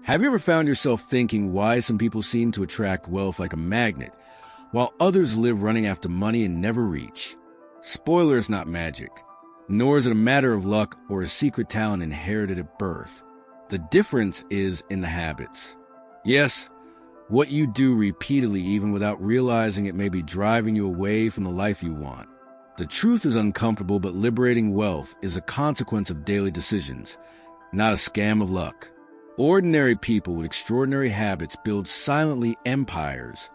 Have you ever found yourself thinking why some people seem to attract wealth like a magnet, while others live running after money and never reach? Spoiler, it's not magic, nor is it a matter of luck or a secret talent inherited at birth. The difference is in the habits. Yes, what you do repeatedly even without realizing it may be driving you away from the life you want. The truth is uncomfortable, but liberating wealth is a consequence of daily decisions, not a scam of luck. Ordinary people with extraordinary habits build silently empires,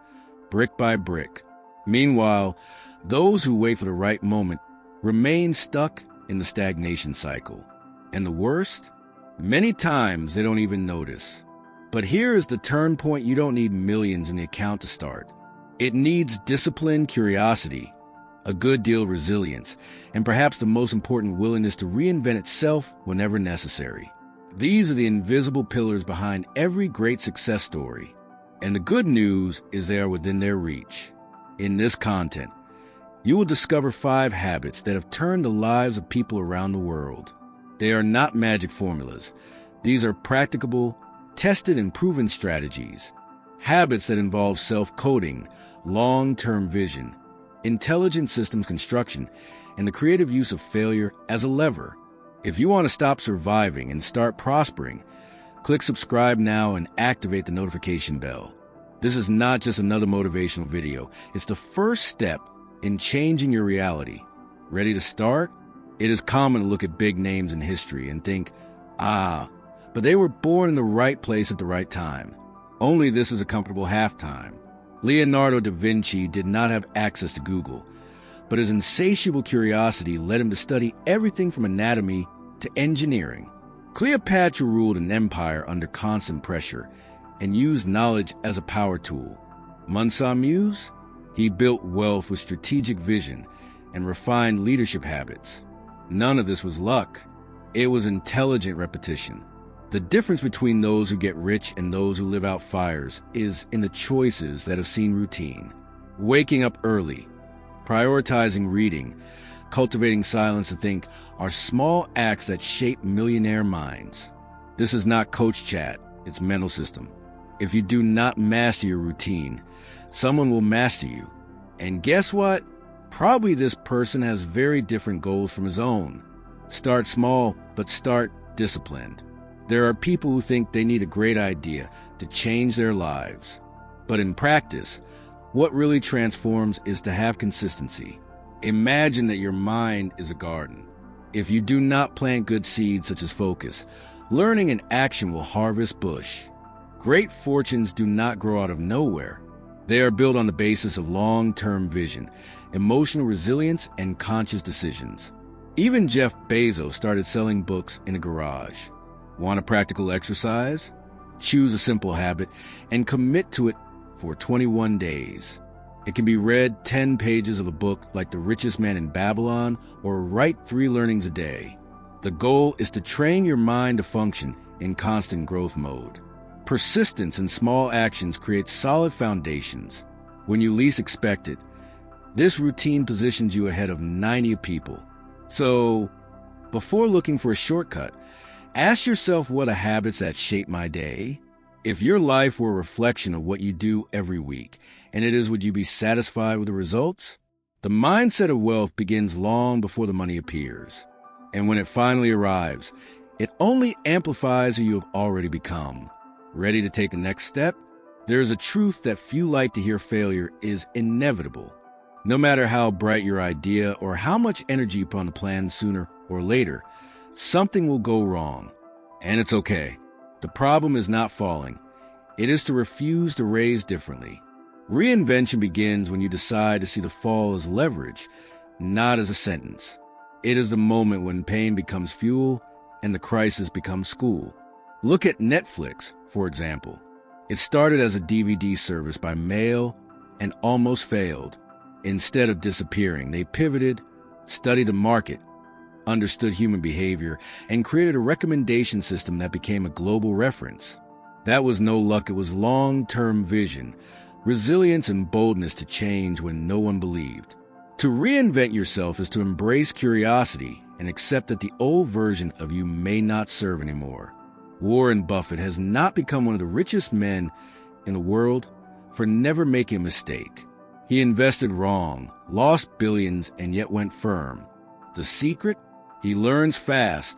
brick by brick. Meanwhile, those who wait for the right moment remain stuck in the stagnation cycle. And the worst? Many times they don't even notice. But here is the turn point. You don't need millions in the account to start. It needs discipline, curiosity, a good deal of resilience, and perhaps the most important, willingness to reinvent itself whenever necessary. These are the invisible pillars behind every great success story. And the good news is they are within their reach. In this content, you will discover 5 habits that have turned the lives of people around the world. They are not magic formulas. These are practicable, tested and proven strategies. Habits that involve self-coding, long-term vision, intelligent systems construction, and the creative use of failure as a lever. If you want to stop surviving and start prospering, click subscribe now and activate the notification bell. This is not just another motivational video. It's the first step in changing your reality. Ready to start? It is common to look at big names in history and think, but they were born in the right place at the right time. Only this is a comfortable halftime. Leonardo da Vinci did not have access to Google, but his insatiable curiosity led him to study everything from anatomy to engineering. Cleopatra ruled an empire under constant pressure and used knowledge as a power tool. Mansa Musa? He built wealth with strategic vision and refined leadership habits. None of this was luck. It was intelligent repetition. The difference between those who get rich and those who live out fires is in the choices that have seen routine. Waking up early, prioritizing reading, cultivating silence to think are small acts that shape millionaire minds. This is not coach chat, it's mental system. If you do not master your routine, someone will master you. And guess what? Probably this person has very different goals from his own. Start small, but start disciplined. There are people who think they need a great idea to change their lives. But in practice, what really transforms is to have consistency. Imagine that your mind is a garden. If you do not plant good seeds such as focus, learning and action will harvest bush. Great fortunes do not grow out of nowhere. They are built on the basis of long-term vision, emotional resilience, and conscious decisions. Even Jeff Bezos started selling books in a garage. Want a practical exercise? Choose a simple habit and commit to it for 21 days. It can be read 10 pages of a book like The Richest Man in Babylon or write 3 learnings a day. The goal is to train your mind to function in constant growth mode. Persistence in small actions creates solid foundations. When you least expect it, this routine positions you ahead of 90 people. So, before looking for a shortcut, ask yourself, what are habits that shape my day? If your life were a reflection of what you do every week, and it is, would you be satisfied with the results? The mindset of wealth begins long before the money appears. And when it finally arrives, it only amplifies who you have already become. Ready to take the next step? There is a truth that few like to hear: failure is inevitable. No matter how bright your idea or how much energy you put on the plan, sooner or later, something will go wrong. And it's okay. The problem is not falling. It is to refuse to raise differently. Reinvention begins when you decide to see the fall as leverage, not as a sentence. It is the moment when pain becomes fuel and the crisis becomes school. Look at Netflix, for example. It started as a DVD service by mail and almost failed. Instead of disappearing, they pivoted, studied the market, understood human behavior, and created a recommendation system that became a global reference. That was no luck. It was long-term vision, resilience, and boldness to change when no one believed. To reinvent yourself is to embrace curiosity and accept that the old version of you may not serve anymore. Warren Buffett has not become one of the richest men in the world for never making a mistake. He invested wrong, lost billions, and yet went firm. The secret? He learns fast,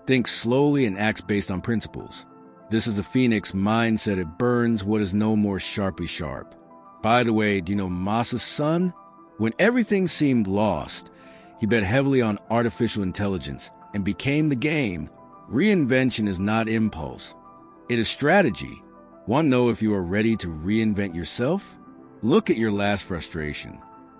thinks slowly, and acts based on principles. This is the Phoenix mindset. It burns what is no more sharply sharp. By the way, do you know Masa's son? When everything seemed lost, he bet heavily on artificial intelligence and became the game. Reinvention is not impulse. It is strategy. Want to know if you are ready to reinvent yourself? Look at your last frustration.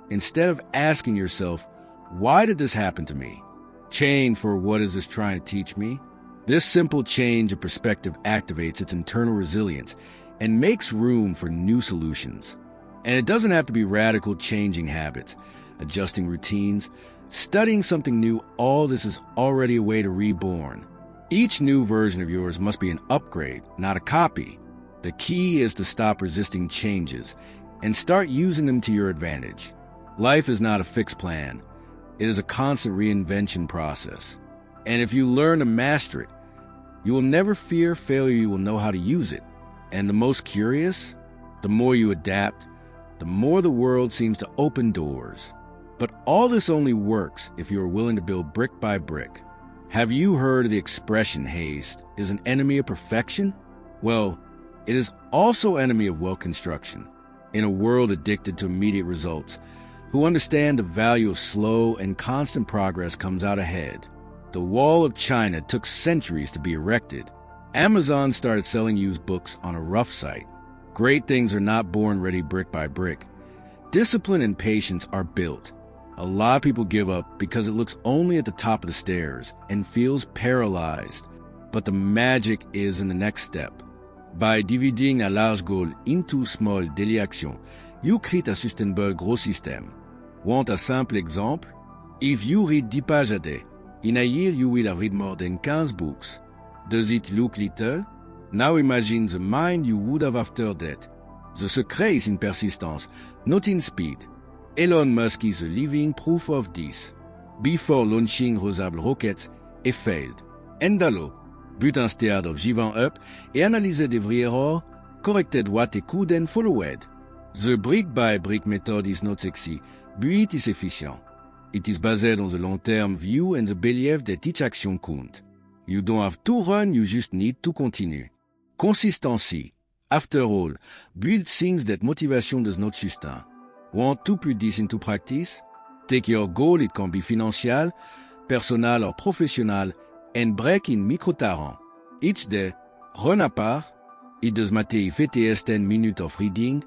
Instead of asking yourself, why did this happen to me? Change for what is this trying to teach me? This simple change of perspective activates its internal resilience and makes room for new solutions. And it doesn't have to be radical changing habits, adjusting routines, studying something new. All this is already a way to reborn. Each new version of yours must be an upgrade, not a copy. The key is to stop resisting changes and start using them to your advantage. Life is not a fixed plan. It is a constant reinvention process. And if you learn to master it, you will never fear failure. You will know how to use it. And the most curious, the more you adapt, the more the world seems to open doors. But all this only works if you are willing to build brick by brick. Have you heard of the expression haste is an enemy of perfection? Well, it is also enemy of well construction. In a world addicted to immediate results, who understand the value of slow and constant progress comes out ahead. The Wall of China took centuries to be erected. Amazon started selling used books on a rough site. Great things are not born ready brick by brick. Discipline and patience are built. A lot of people give up because it looks only at the top of the stairs and feels paralyzed. But the magic is in the next step. By dividing a large goal into small daily actions, you create a sustainable gros système. Want a simple exemple? If you read 10 pages a day, in a year you will have read more than 15 books. Does it look little? Now imagine the mind you would have after that. The secret is in persistence, not in speed. Elon Musk is a living proof of this. Before launching reusable rockets, he failed. Endalo, but instead of giving up, he analyzed every error, corrected what he could and followed. The brick-by-brick method is not sexy, but it is efficient. It is based on the long-term view and the belief that each action counts. You don't have to run, you just need to continue. Consistency. After all, build things that motivation does not sustain. Want to put this into practice? Take your goal, it can be financial, personal or professional, and break in micro-tarans. Each day, run a part. It does matter if it is 10 minutes of reading,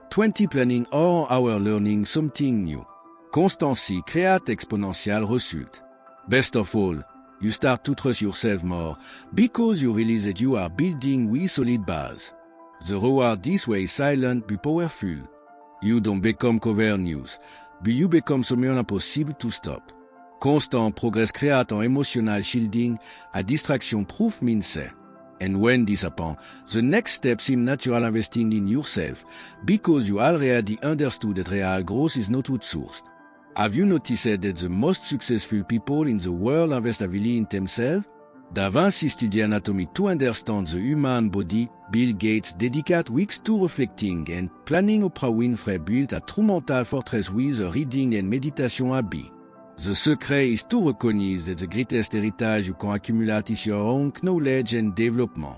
20 planning or an hour learning something new. Constancy create exponential result. Best of all, you start to trust yourself more because you realize that you are building with solid base. The reward this way is silent but powerful. You don't become cover news, but you become something impossible to stop. Constant progress create an emotional shielding, a distraction-proof mindset. And when this happens, the next step seems natural investing in yourself because you already understood that real growth is not outsourced. Have you noticed that the most successful people in the world invest heavily in themselves? Da Vinci studied anatomy to understand the human body. Bill Gates dedicated weeks to reflecting and planning. Oprah Winfrey built a true mental fortress with a reading and meditation habit. The secret is to recognize that the greatest heritage you can accumulate is your own knowledge and development.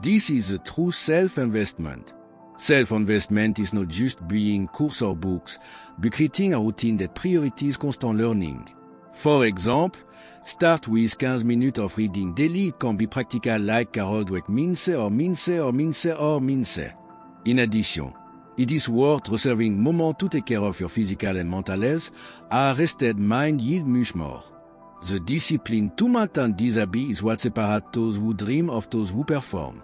This is a true self-investment. Self-investment is not just buying courses or books, but creating a routine that prioritizes constant learning. For example, start with 15 minutes of reading daily. It can be practical like Carol Dweck mindset or mindset or mindset or mindset. In addition, it is worth reserving moments to take care of your physical and mental health. A rested mind yields much more. The discipline to maintain this habit is what separates those who dream of those who perform.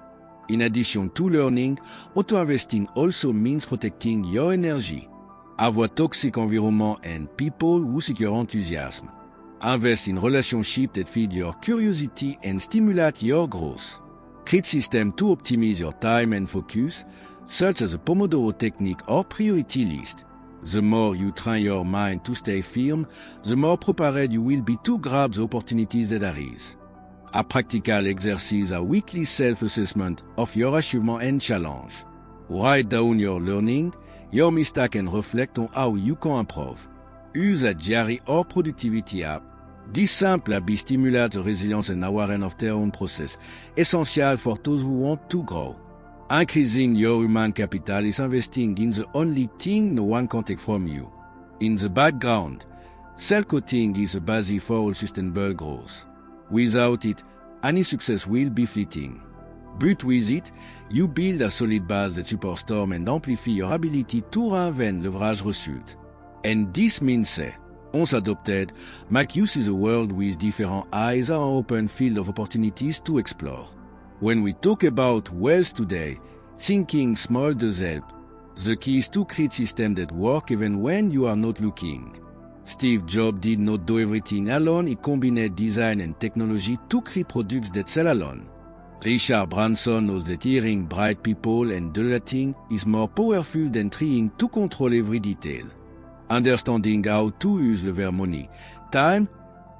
In addition to learning, auto-investing also means protecting your energy. Avoid toxic environment and people who seek your enthusiasm. Invest in relationships that feed your curiosity and stimulate your growth. Create systems to optimize your time and focus, such as the Pomodoro technique or priority list. The more you train your mind to stay firm, the more prepared you will be to grab the opportunities that arise. A practical exercise, a weekly self-assessment of your achievement and challenge. Write down your learning, your mistake and reflect on how you can improve. Use a diary or productivity app. This simple habit stimulates resilience and awareness of their own process, essential for those who want to grow. Increasing your human capital is investing in the only thing no one can take from you. In the background, self-coaching is a basis for all sustainable growth. Without it, any success will be fleeting. But with it, you build a solid base that supports storm and amplify your ability to reinvent l'ouvrage résulte. And this means, once adopted, make you see the world with different eyes and an open field of opportunities to explore. When we talk about wealth today, thinking small does help. The key is to create systems that work even when you are not looking. Steve Jobs did not do everything alone, he combined design and technology to create products that sell alone. Richard Branson knows that hearing bright people and delegating is more powerful than trying to control every detail. Understanding how to use the verb money, time,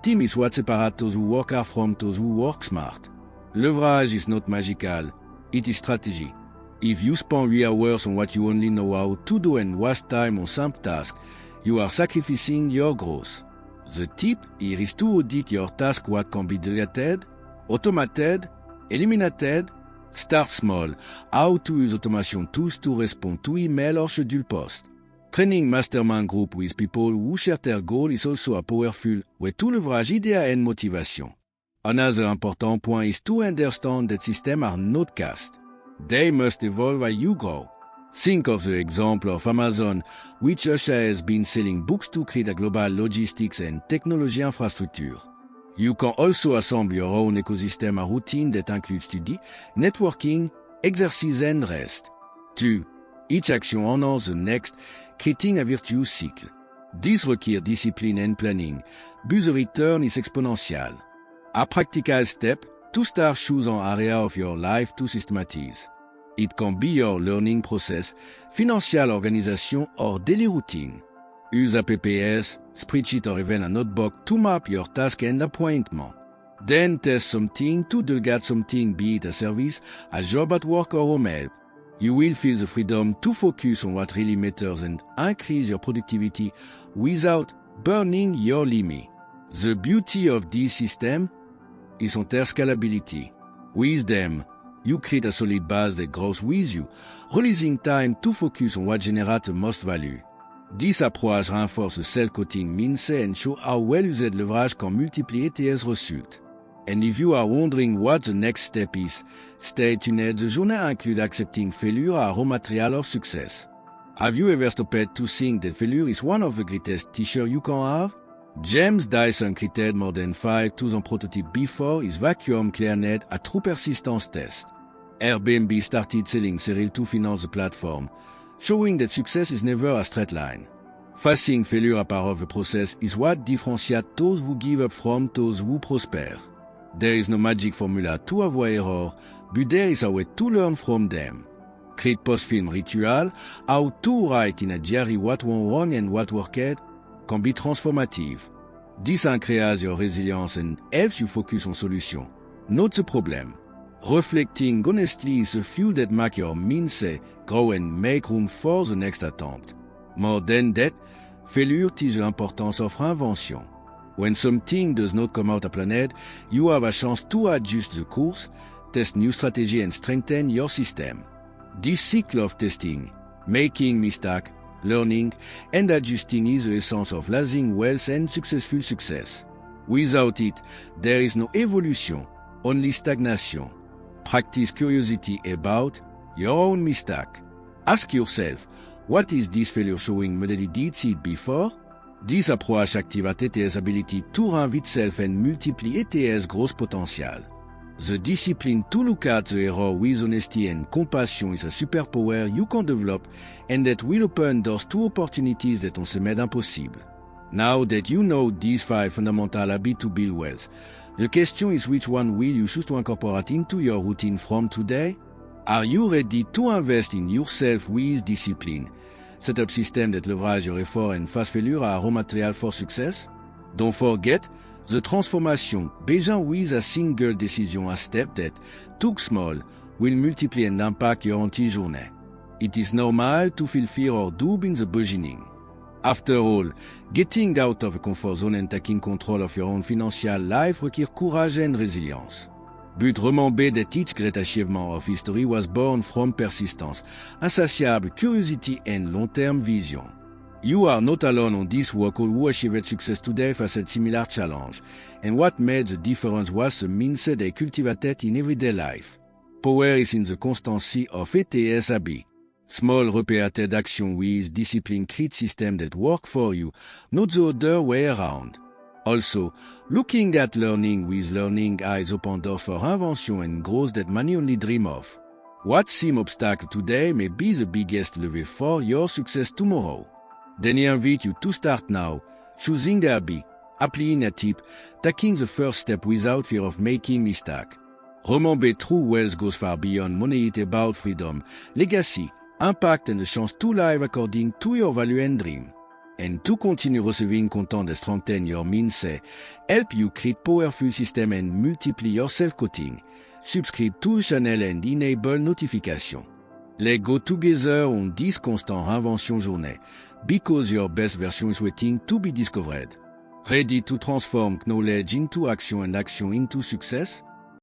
team is what separates those who work hard from those who work smart. Leverage is not magical, it is strategy. If you spend 3 hours on what you only know how to do and waste time on simple tasks, you are sacrificing your growth. The tip here is to audit your task what can be delegated, automated, eliminated. Start small. How to use automation tools to respond to email or schedule posts. Training mastermind group with people who share their goal is also a powerful way to leverage idea and motivation. Another important point is to understand that systems are not cast. They must evolve as you grow. Think of the example of Amazon, which has been selling books to create a global logistics and technology infrastructure. You can also assemble your own ecosystem and routine that includes study, networking, exercise and rest. 2. Each action honors the next, creating a virtuous cycle. This requires discipline and planning, but the return is exponential. A practical step to start choose an area of your life to systematize. It can be your learning process, financial organization or daily routine. Use a PPS, spreadsheet or even a notebook to map your task and appointment. Then test something to delegate something, be it a service, a job at work or home help. You will feel the freedom to focus on what really matters and increase your productivity without burning your limit. The beauty of this system is on their scalability. With them, you create a solid base that grows with you, releasing time to focus on what generates the most value. This approach reinforces self-coaching mindset and shows how well-used leverage can multiply ETS results. And if you are wondering what the next step is, stay tuned. The journey includes accepting failure as raw material of success. Have you ever stopped to think that failure is one of the greatest teachers you can have? James Dyson created more than 5,000 prototypes before his vacuum cleaner a true persistence test. Airbnb started selling cereal to finance the platform, showing that success is never a straight line. Facing failure as part of the process is what differentiates those who give up from those who prosper. There is no magic formula to avoid error, but there is a way to learn from them. Create post-film ritual, how to write in a diary what went wrong and what worked, can be transformative. This increases your resilience and helps you focus on solutions, not the problem. Reflecting honestly is the fuel that makes your mindset grow and make room for the next attempt. More than that, failure teaches the importance of reinvention. When something does not come out as planned, you have a chance to adjust the course, test new strategy and strengthen your system. This cycle of testing, making mistakes, learning, and adjusting is the essence of lasting wealth and successful success. Without it, there is no evolution, only stagnation. Practice curiosity about your own mistake. Ask yourself, what is this failure showing me that it did see it before? This approach activates ETS' ability to reinvent itself and multiply ETS' growth potential. The discipline to look at the error with honesty and compassion is a superpower you can develop and that will open doors to opportunities that on se made impossible. Now that you know these 5 fundamental habits to build wealth, the question is which one will you choose to incorporate into your routine from today? Are you ready to invest in yourself with discipline? Set up systems that leverage your effort and fast failure as raw material for success? Don't forget, The transformation, besoin with a single decision a step that, took small, will multiply and impact your anti-journée. It is normal to feel fear or doubt in the beginning. After all, getting out of a comfort zone and taking control of your own financial life requires courage and resilience. But remember that each great achievement of history was born from persistence, insatiable curiosity and long-term vision. You are not alone on this walk. All who achieved success today faced similar challenge, and what made the difference was the mindset they cultivated in everyday life. Power is in the constancy of ETSAB. Small repeated action with discipline create systems that work for you, not the other way around. Also, looking at learning with learning eyes open doors for invention and growth that many only dream of. What seems obstacle today may be the biggest lever for your success tomorrow. Then I invite you to start now, choosing the habit, applying a tip, taking the first step without fear of making mistakes. Remember, true wealth goes far beyond money. It's about freedom, legacy, impact and the chance to live according to your value and dream. And to continue receiving content that strengthen your mindset, help you create powerful system and multiply your self-coaching. Subscribe to the channel and enable notification. Let's go together on this constant invention journey, because your best version is waiting to be discovered. Ready to transform knowledge into action and action into success?